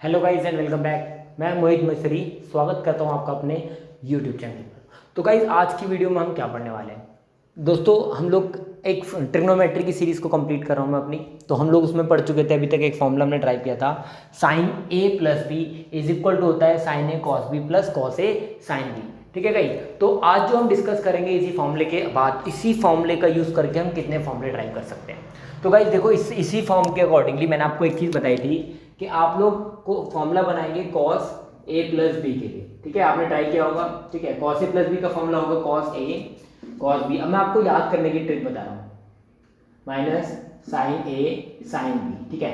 Hello guys and welcome back. मैं मोहित मिस्त्री स्वागत करता हूं आपका अपने यूट्यूब चैनल पर। तो गाइज आज की वीडियो में हम क्या पढ़ने वाले हैं दोस्तों, हम लोग एक ट्रिग्नोमेट्री की सीरीज़ को कंप्लीट कर रहा हूं मैं अपनी। तो हम लोग उसमें पढ़ चुके थे अभी तक। एक फॉर्मूला हमने ट्राई किया था, sine a plus b is equal to होता है sine A cos b plus cos a sine b. ठीक है गाइज, तो आज जो हम डिस्कस करेंगे इसी फॉर्मूले के बाद, इसी फॉर्मूले का यूज़ करके हम कितने फॉर्मूले ड्राइव कर सकते हैं। तो गाइज देखो, इसी फॉर्म के अकॉर्डिंगली मैंने आपको एक चीज़ बताई थी कि आप लोग को फॉर्मूला बनाएंगे कॉस ए प्लस बी के लिए। ठीक है, आपने ट्राई किया होगा। ठीक है, कॉस ए प्लस बी का फॉर्मूला होगा कॉस ए कॉस बी। अब मैं आपको याद करने की ट्रिक बता रहा हूँ, minus sign A sine b. ठीक है,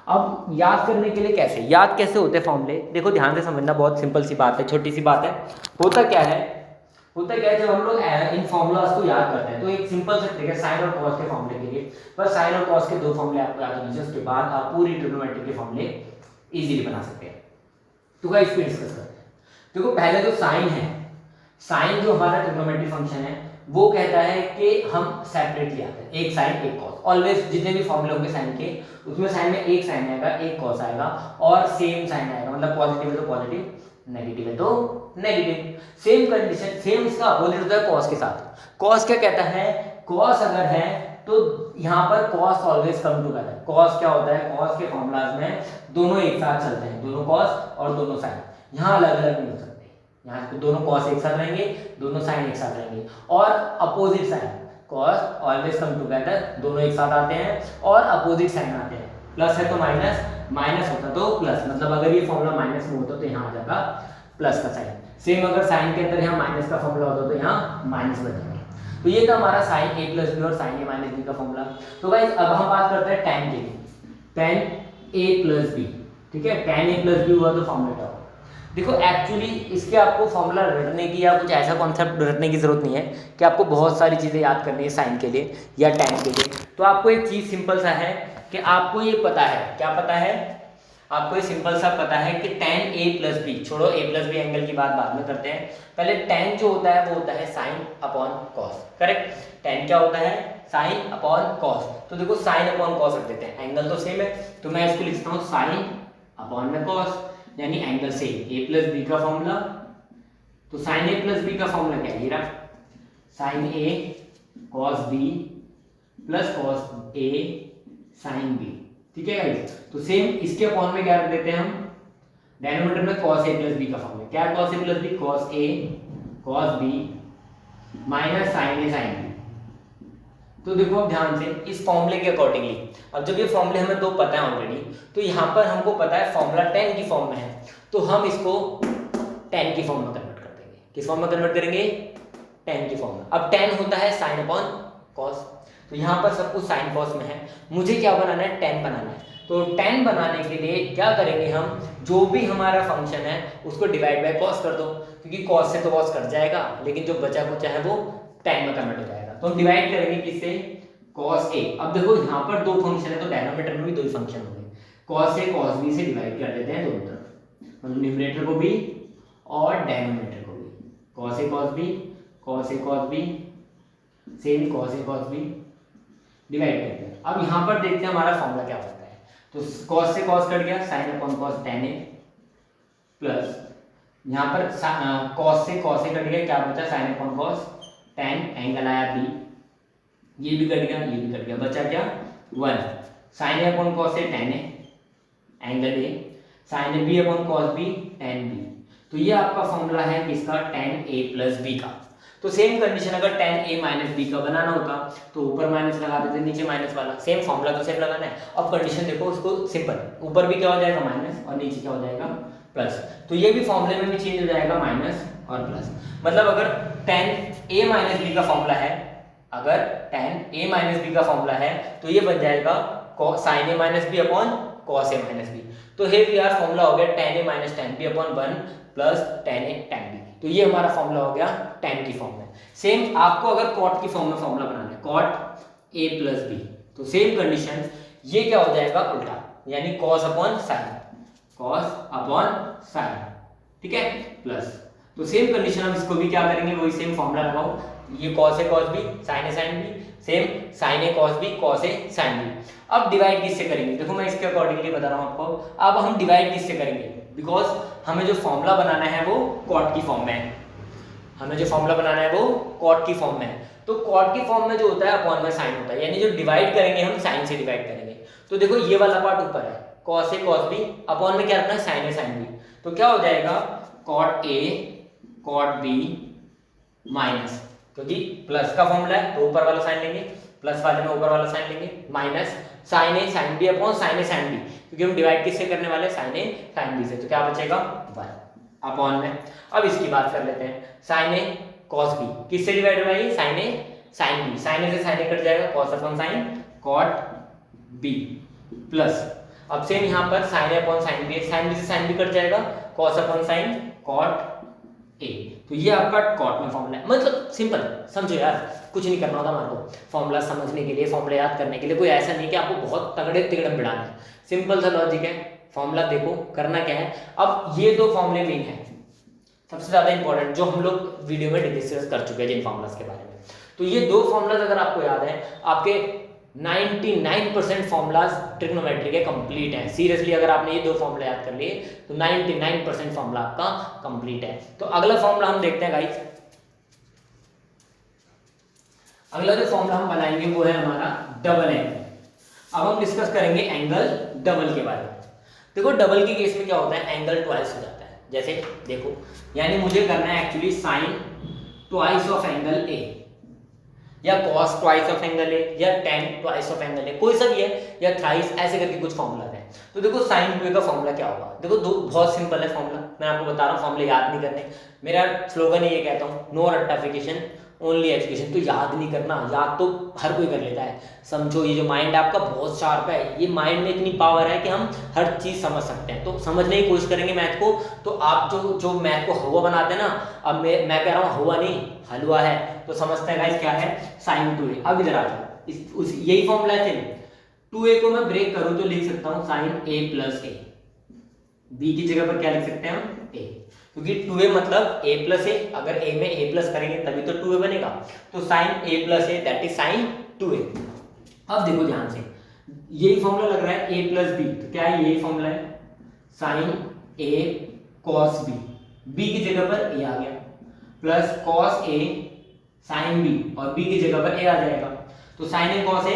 अब याद करने के लिए कैसे होते हैं फॉर्मूले, देखो ध्यान से समझना। बहुत सिंपल सी बात है, छोटी सी बात है। होता क्या है जब हम लोग इन फॉर्मूलाज को याद करते हैं तो एक सिंपल से ट्रिक है साइन और कॉस के फॉर्मूले के लिए। बस साइन और कॉस के दो फॉर्मूले आपको याद होने चाहिए, उसके बाद आप पूरी ट्रिग्नोमेट्री के फॉर्मूले इजीली बना सकते हैं। तो गाइस इसको डिस्कस करते हैं। देखो पहले जो साइन है, साइन जो हमारा ट्रिग्नोमेट्री फंक्शन है वो कहता है कि हम सेपरेटली आते हैं, एक साइन एक कॉस। ऑलवेज जितने भी फॉर्मूले होंगे साइन के, उसमें साइन में एक साइन आएगा एक कॉस आएगा और सेम साइन आएगा। मतलब पॉजिटिव है तो पॉजिटिव, नेगेटिव है तो नेगेटिव। सेम कंडीशन, सेम इसका अपोजिट होता है कॉस के साथ। कॉस क्या कहता है, कॉस अगर है तो यहाँ पर cos always come together. Cos क्या होता है, कॉस के फॉर्मूलाज में दोनों एक साथ चलते हैं, दोनों कॉस और दोनों साइन। यहाँ अलग अलग नहीं हो सकते, यहाँ दोनों कॉस एक साथ रहेंगे, दोनों साइन एक साथ रहेंगे। और opposite sign, cos always come together, दोनों एक साथ आते हैं और अपोजिट साइन आते हैं। प्लस है तो माइनस, माइनस होता तो प्लस। मतलब अगर ये फॉर्मूला माइनस में होता तो यहाँ आ जाता प्लस का साइन। सेम अगर साइन के अंदर यहाँ माइनस का फॉर्मूला होता तो यहाँ माइनस बन जाएगा। तो ये था हमारा साइन ए प्लस बी और साइन ए माइनस बी का फॉर्मूला। तो गाइस अब हम बात करते हैं tan के लिए, tan ए प्लस बी। ठीक है, tan ए प्लस बी हुआ तो फॉर्मूला क्या होगा। देखो एक्चुअली इसके आपको फॉर्मूला रटने की या कुछ ऐसा कॉन्सेप्ट रटने की जरूरत नहीं है कि आपको बहुत सारी चीज़ें याद करनी है साइन के लिए या tan के लिए। तो आपको एक चीज़ सिंपल सा है कि आपको ये पता है, क्या पता है आपको, ये सिंपल सा पता है कि tan a प्लस बी, छोड़ो a प्लस बी एंगल की बात बाद में करते हैं। पहले tan जो होता है वो होता है sine upon cos. Correct, tan क्या होता है, साइन अपॉन कॉस। तो देखो साइन अपॉन कॉस रख देते हैं, एंगल तो सेम है तो मैं इसको लिखता हूँ साइन अपॉन में कॉस, यानी angle same. a plus b का फॉर्मूला, तो साइन a प्लस बी का फॉर्मूला क्या है, ये रहा sine a cos b plus cos a sine b. ठीक है गाइस, तो सेम इसके अपॉन में क्या रख देते हैं हम, डिनोमिनेटर में cos a प्लस बी का फॉर्मूला। क्या है cos a plus b, cos a cos b minus sin a sin b। तो देखो अब ध्यान से इस फॉर्मूले के अकॉर्डिंगली, अब जब ये फॉर्मूले हमें दो पता है ऑलरेडी, तो यहाँ पर हमको पता है फॉर्मूला tan की फॉर्म में है, तो हम इसको tan की फॉर्म में कन्वर्ट कर देंगे। किस फॉर्म में कन्वर्ट करेंगे, tan की फॉर्म में। अब tan होता है sin अपॉन cos, तो यहाँ पर सब कुछ साइन कॉस में है। मुझे क्या बनाना है, tan बनाना है। तो tan बनाने के लिए क्या करेंगे हम, जो भी हमारा फंक्शन है उसको डिवाइड बाय cos कर दो, क्योंकि cos से तो cos कट जाएगा, लेकिन जो बचा कुचा है वो tan में कन्वर्ट हो जाएगा। तो हम डिवाइड करेंगे किससे, cos a। अब देखो यहाँ पर दो फंक्शन है तो डिनोमिनेटर में भी दो ही फंक्शन होंगे। cos a cos b से डिवाइड कर देते हैं दोनों तरफ, मतलब न्यूमरेटर को भी और डिनोमिनेटर को भी। cos a cos b cos a cos b same cos a cos b divide करते हैं। अब यहाँ पर देखते हैं हमारा फॉर्मूला क्या होता है। तो cos से cos कट गया, sin upon cos tan a plus यहाँ पर cos से cos a कट गया, क्या बचा sin upon cos tan, angle आया b, ये भी कट गया ये भी कट गया, बचा क्या 1 sin a upon cos a tan a angle a, sin a b upon cos b tan b। तो ये आपका फॉर्मूला है किसका, tan a प्लस b का। तो सेम कंडीशन अगर tan a माइनस बी का बनाना होता तो ऊपर माइनस लगा देते, नीचे माइनस वाला, सेम फॉर्मूला तो सेम लगाना है। अब कंडीशन देखो उसको सिंपल, ऊपर भी क्या हो जाएगा माइनस और नीचे क्या हो जाएगा प्लस। तो ये भी फॉर्मूले में भी चेंज हो जाएगा माइनस और प्लस। मतलब अगर tan a माइनस बी का फॉर्मूला है, अगर tan a माइनस बी का फॉर्मूला है तो ये बन जाएगा sin a minus b upon cos a minus b. तो हे वी आर फॉर्मूला हो गया tan a minus tan b upon 1 plus tan a tan b। तो ये हमारा फॉर्मूला हो गया tan की फॉर्म में। सेम आपको अगर cot की फॉर्म में फॉर्मूला बनाना है, cot a प्लस b, तो सेम कंडीशन ये क्या हो जाएगा उल्टा, यानी cos upon sin, cos upon sin। ठीक है, प्लस। तो सेम कंडीशन हम इसको भी क्या करेंगे, वही सेम फॉर्मूला लगाओ, ये cos A cos B sine A sine B, same sign A cos B cos a sine B. अब डिवाइड किससे करेंगे, देखो मैं इसके अकॉर्डिंगली बता रहा हूँ आपको। अब हम डिवाइड किससे करेंगे, बिकॉज हमें जो फॉर्मूला बनाना है वो कॉट की फॉर्म में है, हमें जो फॉर्मूला बनाना है वो कॉट की फॉर्म में है। तो कॉट की फॉर्म में जो होता है अपॉन में साइन होता है, यानी जो डिवाइड करेंगे हम साइन से डिवाइड करेंगे। तो देखो ये वाला पार्ट ऊपर है cos A cos B, upon में क्या रखना है साइन ए साइन बी। तो क्या हो जाएगा cot a cot b minus, क्योंकि प्लस का फॉर्मूला है तो ऊपर वाला साइन लेंगे, प्लस वाले में ऊपर वाला साइन लेंगे, minus sign A sine B upon sine A sine B, क्योंकि हम डिवाइड किससे करने वाले साइन ए साइन बी से। तो क्या बचेगा 1 अपॉन में। अब इसकी बात कर लेते हैं, साइन ए कॉस बी किससे डिवाइड हो रहा है, sine A sine B, sine A से साइन ए कट जाएगा cos upon sine cot B plus, अब सेम यहाँ पर sine A upon sine B, sine B से साइन बी कट जाएगा cos upon sine cot A. तो ये आपका कॉट में फॉर्मूला है, मतलब सिंपल समझो यार, कुछ नहीं करना होता हमारे को फॉर्मूला समझने के लिए, फॉर्मूला याद करने के लिए। कोई ऐसा नहीं कि आपको बहुत तगड़े तिगड़म बिड़ाना है, सिंपल सा लॉजिक है। फॉर्मूला देखो करना क्या है। अब ये दो फॉर्मूले मेन है, सबसे ज्यादा इंपॉर्टेंट, जो हम लोग वीडियो में डिस्कस कर चुके हैं जिन फॉर्मूलाज के बारे में। तो ये दो फॉर्मूलाज अगर आपको याद है, आपके 99% फॉर्मूलाज ट्रिग्नोमेट्री के कंप्लीट है। सीरियसली अगर आपने ये दो फॉर्मूला याद कर लिए तो 99% फॉर्मूला आपका कंप्लीट है। तो अगला फॉर्मूला हम देखते हैं गाइस। अगला जो फॉर्मूला हम बनाएंगे वो है हमारा डबल एंगल। अब हम डिस्कस करेंगे एंगल डबल के बारे में। देखो डबल के केस में क्या होता है, एंगल ट्वाइस हो जाता है। जैसे देखो, यानी मुझे करना है actually sine twice of angle A, या cos twice of angle A, या tan twice of angle A, कोई सा भी है, या थ्राइस, ऐसे करके कुछ फॉर्मूला है। तो देखो साइन 2a का फॉर्मूला क्या होगा, देखो दो बहुत सिंपल है फॉर्मूला, मैं आपको बता रहा हूँ, फॉर्मूले याद नहीं करने। मेरा स्लोगन ये कहता हूँ, नो रट्टाफिकेशन ओनली एजुकेशन। तो याद नहीं करना, याद तो हर कोई कर लेता है। समझो ये जो माइंड आपका बहुत शार्प है, ये माइंड में इतनी पावर है कि हम हर चीज समझ सकते हैं। तो समझने की कोशिश करेंगे मैथ को। तो आप जो मैथ को हवा बनाते हैं ना, अब मैं कह रहा हूँ हवा नहीं हलवा है, तो समझते हैं गाइस क्या है साइन 2a। अब इधर आ जाओ, यही फॉर्मूला है सेम। 2a को मैं ब्रेक करूं तो लिख सकता हूं sine a plus a, b की जगह पर क्या लिख सकते हैं हम a, क्योंकि 2a मतलब a प्लस ए, अगर a में a प्लस करेंगे तभी तो 2a बनेगा। तो sine a plus a that is sine 2a। अब देखो ध्यान से, यही फॉर्मूला लग रहा है a प्लस बी, तो क्या है यही फॉर्मूला है sine a cos b, b की जगह पर a आ गया, plus cos a sine b, और b की जगह पर a आ जाएगा। तो साइन a कॉस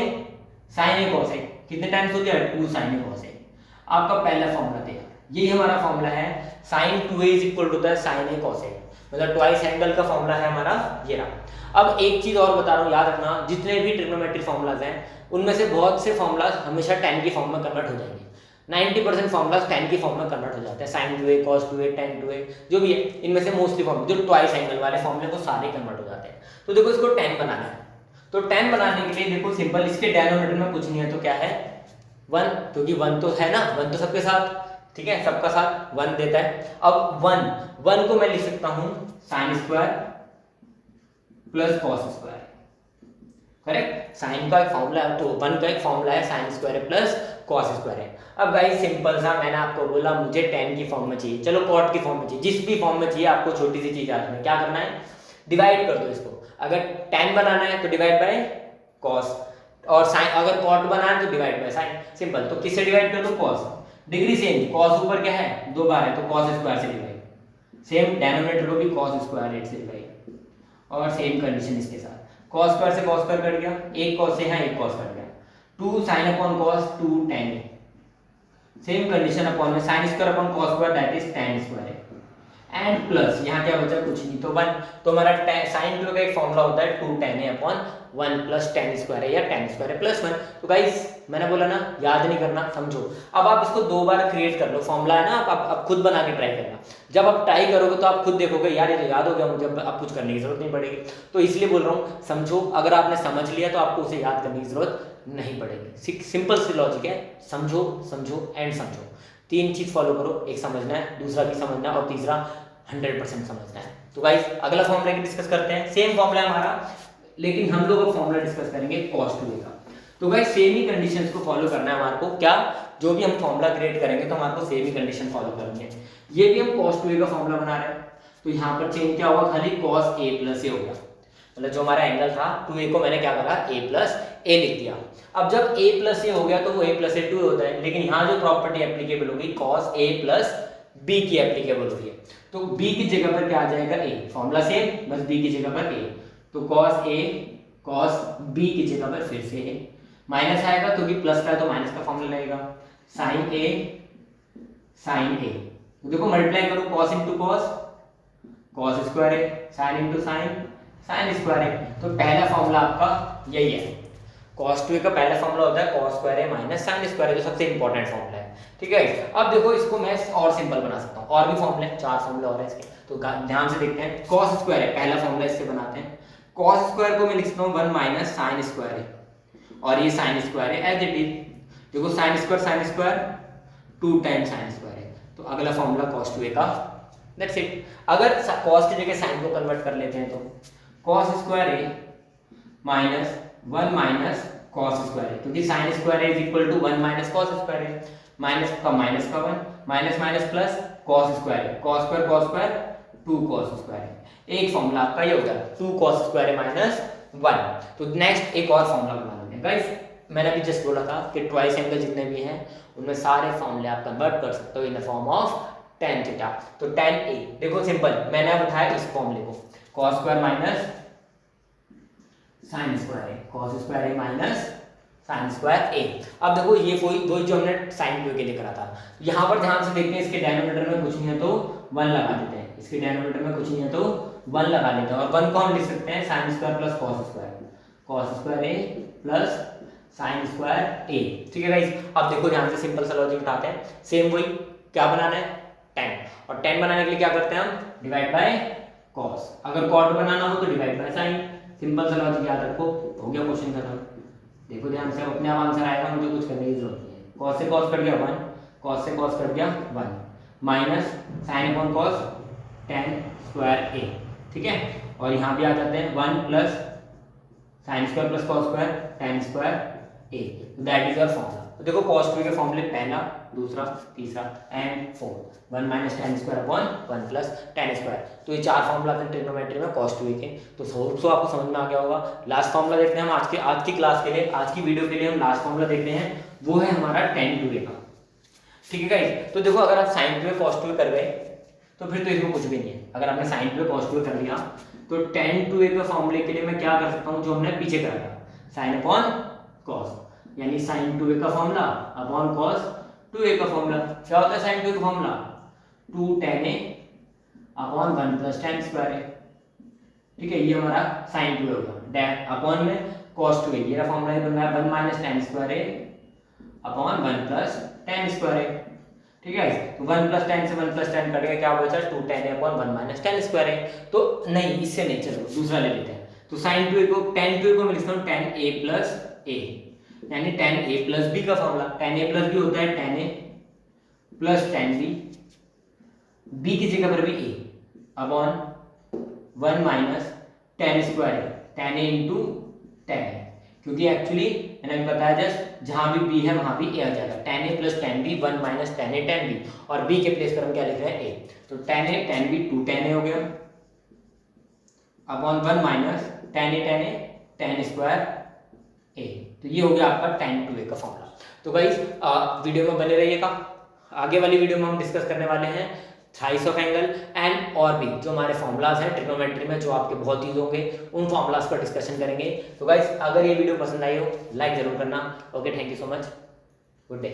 ए कितने टाइम्स हो गया 2 साइन ए कॉस ए। आपका पहला फॉर्मूला देखा, यही हमारा फॉर्मूला है sine 2a is equal to the sine A cos A, मतलब ट्वाइस एंगल का फॉर्मूला है हमारा ये रहा। अब एक चीज और बता रहा हूँ, याद रखना, जितने भी ट्रिग्नोमेट्री फॉर्मूलाज हैं उनमें से बहुत से फॉर्मूलाज हमेशा tan की फॉर्म में कन्वर्ट हो जाएंगे। 90% फॉर्मूलाज tan की फॉर्म में कन्वर्ट हो जाते हैं, sign 2a cos 2a tan 2a जो भी है, इनमें से मोस्टली फॉर्मूला जो ट्वाइस एंगल वाले फॉर्मूले वो सारे कन्वर्ट हो जाते हैं। तो देखो इसको tan बनाना है, तो tan बनाने के लिए देखो सिंपल, इसके डिनोमिनेटर में कुछ नहीं है तो क्या है 1, क्योंकि 1 तो है ना, 1 तो सबके साथ, ठीक है, सबका साथ 1 देता है। अब 1 को मैं लिख सकता हूं sine square plus cos square, correct. Sine का एक फॉर्मूला है, तो 1 का एक फॉर्मूला है sign square plus cos square है। अब गाइस सिंपल सा, मैंने आपको बोला मुझे tan की फॉर्म में चाहिए, चलो कॉट की फॉर्म में चाहिए, जिस भी फॉर्म में चाहिए आपको छोटी सी चीज याद रखना, क्या करना है डिवाइड कर दो इसको। अगर tan बनाना है तो डिवाइड बाय cos, और साइन अगर cot बनाना है तो डिवाइड बाय साइन, सिंपल। तो किससे डिवाइड कर दो cos, डिग्री सेम, cos ऊपर क्या है 2 बार है तो cos स्क्वायर से डिवाइड, सेम डिनोमिनेटर को भी cos स्क्वायर रेट से डिवाइड, और सेम कंडीशन इसके साथ, cos स्क्वायर से cos स्क्वायर कट गया, एक cos से है एक cos कट गया, 2 sin upon cos 2 tan, same condition upon में sin square upon cos square that is tan square and plus यहाँ क्या बचा कुछ नहीं, तो 1, तो हमारा साइन 2 का एक फॉर्मूला होता है 2 tan a upon 1 plus tan square है, या tan स्क्वायर है प्लस 1। तो गाइस मैंने बोला ना याद नहीं करना, समझो। अब आप इसको 2 बार क्रिएट कर लो, फॉर्मूला है ना, आप खुद बना के ट्राई करना। जब आप ट्राई करोगे तो आप खुद देखोगे यार ये तो याद हो गया मुझे, अब कुछ करने की जरूरत नहीं पड़ेगी। तो इसलिए बोल रहा हूँ समझो, अगर आपने समझ लिया तो आपको उसे याद करने की जरूरत नहीं पड़ेगी। सिंपल सी लॉजिक है, समझो समझो एंड समझो, 3 चीज फॉलो करो, एक समझना है, दूसरा भी समझना है, और तीसरा 100% समझना है। तो गाइस अगला फॉर्मूला की डिस्कस करते हैं, सेम फॉर्मूला है हमारा, लेकिन हम लोग अब फॉर्मूला डिस्कस करेंगे cos 2a का। तो गाइस सेम ही कंडीशंस को फॉलो करना है हमारे को, क्या जो भी हम फॉर्मूला क्रिएट करेंगे तो हमारे को सेम ही कंडीशन फॉलो करनी है। ये भी हम cos 2a का फॉर्मूला बना रहे हैं, तो यहाँ पर चेंज क्या होगा, खाली cos a प्लस ए होगा। मतलब जो हमारा एंगल था 2a को मैंने क्या करा a प्लस ए लिख दिया। अब जब a प्लस ए हो गया तो वो a प्लस ए 2 होता है, लेकिन यहाँ जो प्रॉपर्टी एप्लीकेबल होगी cos a प्लस b की एप्लीकेबल होगी। तो b की जगह पर क्या आ जाएगा a, फॉर्मूला सेम बस b की जगह पर a, तो cos b की जगह पर फिर से a माइनस आएगा क्योंकि प्लस का है तो माइनस का फॉर्मूला लगेगा, sin a देखो मल्टीप्लाई करो cos इंटू cos स्क्वायर है, sin इंटू sin स्क्वायर है। तो पहला फॉर्मूला आपका यही है, cos 2a का पहला फॉर्मूला होता है cos square a minus sin square है, जो सबसे इंपॉर्टेंट फॉर्मूला है। ठीक है, अब देखो इसको मैं और सिंपल बना सकता हूँ, और भी फॉर्मूले 4 फॉर्मूले और हैं इसके, तो ध्यान से देखते हैं। cos स्क्वायर है पहला फॉर्मूला, इससे बनाते हैं। cos स्क्वायर को मैं लिख सकता हूँ 1 माइनस sin स्क्वायर है, और ये sin स्क्वायर है एज इट इज। देखो sin square 2 times sin square है, तो अगला फॉर्मूला cos 2a का, दैट्स इट। अगर cos की जगह sin को कन्वर्ट कर लेते हैं तो cos square a minus 1 minus cos square है, क्योंकि sin स्क्वायर है is equal to 1 minus cos square है, माइनस का 1 minus minus plus cos square है, cos स्क्वायर 2 cos स्क्वायर है। एक फॉर्मूला आपका ये हो गया 2 cos स्क्वायर है माइनस 1। तो नेक्स्ट एक और फॉर्मूला बना लेते हैं गाइस। मैंने अभी जस्ट बोला था कि ट्वाइस एंगल जितने भी हैं उनमें सारे फॉर्मूले आप कन्वर्ट कर सकते हो in the form of tan theta. तो tan a देखो सिंपल, मैंने अब उठाया इस फॉर्मूले को, cos square minus sin square है, cos square a minus sin square a। अब देखो ये वही जो हमने sin 2a के लिए करा था, यहाँ पर ध्यान से देखते हैं, इसके डिनोमिनेटर में कुछ नहीं है तो 1 लगा देते हैं, इसके डिनोमिनेटर में कुछ नहीं है तो 1 लगा देते हैं, और 1 को हम लिख सकते हैं sin square plus cos square a plus sin square a। ठीक है गाइस, अब देखो ध्यान से सिंपल सा लॉजिक उठाते हैं, सेम वही क्या बनाना है tan, और tan बनाने के लिए क्या करते हैं हम, डिवाइड बाय cos। अगर cot बनाना हो तो डिवाइड बाय sin। सिंपल सा लॉजिक याद रखो, हो गया क्वेश्चन खत्म। देखो ध्यान से, अपने आप आंसर आएगा, मुझे कुछ करने की जरूरत नहीं है। cos से cos कट गया 1, cos से cos कट गया 1 minus sin upon cos tan square a। ठीक है, और यहाँ भी आ जाते हैं 1 plus sin square plus cos square tan square a, that is your formula. तो देखो cos 2 के फॉर्मूले पहला, दूसरा, तीसरा and fourth, 1 minus tan square upon 1 plus tan square. तो ये 4 फॉर्मूला थे ट्रिग्नोमेट्री में cos 2a के, तो सो आपको समझ में आ गया होगा। लास्ट फॉर्मूला देखते हैं हम आज की क्लास के लिए, आज की वीडियो के लिए हम लास्ट फॉर्मूला देखते हैं, वो है हमारा tan 2a का। ठीक है गाइस, तो देखो अगर आप sin 2a cos 2a कर गए तो फिर तो इसमें कुछ भी नहीं है। अगर आपने sin 2a cos 2a कर लिया तो tan 2a के फॉर्मूले के लिए मैं क्या कर सकता हूँ, जो हमने पीछे करा था, sin अपॉन cos, यानी sin 2a का फॉर्मूला अपॉन cos 2a का फॉर्मूला। क्या होता है sin 2a का formula, 2 tan a upon 1 plus tan square है। ठीक है, ये हमारा sin 2a होगा, अपॉन में cos 2a, ये रहा फॉर्मूला बन रहा है 1 माइनस tan स्क्वायर है अपॉन 1 प्लस tan स्क्वायर है। ठीक है, तो 1 प्लस tan से 1 प्लस tan कट गया, क्या बचा 2 tan a upon 1 minus tan square है। तो नहीं, इससे नहीं, चलो दूसरा ले लेते हैं। तो sin 2a को tan 2a को मैं लिखता हूँ tan a प्लस a, यानी tan a प्लस b का formula. tan a plus b होता है tan a plus tan b, b की जगह पर भी a upon 1 minus tan square है, tan a into tan a, क्योंकि एक्चुअली मैंने बताया जस्ट जहां भी b है वहां भी a आ जाएगा। tan a plus tan b 1 minus tan a tan b, और b के प्लेस पर हम क्या लिख रहे हैं a, तो tan a tan b 2 tan a हो गया upon 1 minus tan a tan square a। तो ये हो गया आपका tan 2a का फॉर्मूला। तो गाइस वीडियो में बने रहिएगा, आगे वाली वीडियो में हम डिस्कस करने वाले हैं थाइस ऑफ एंगल एंड और भी जो हमारे फॉर्मूलाज हैं ट्रिग्नोमेट्री में जो आपके बहुत यूज होंगे, उन फॉर्मूलाज पर डिस्कशन करेंगे। तो गाइस अगर ये वीडियो पसंद आई हो लाइक जरूर करना। Okay, thank you so much, good day.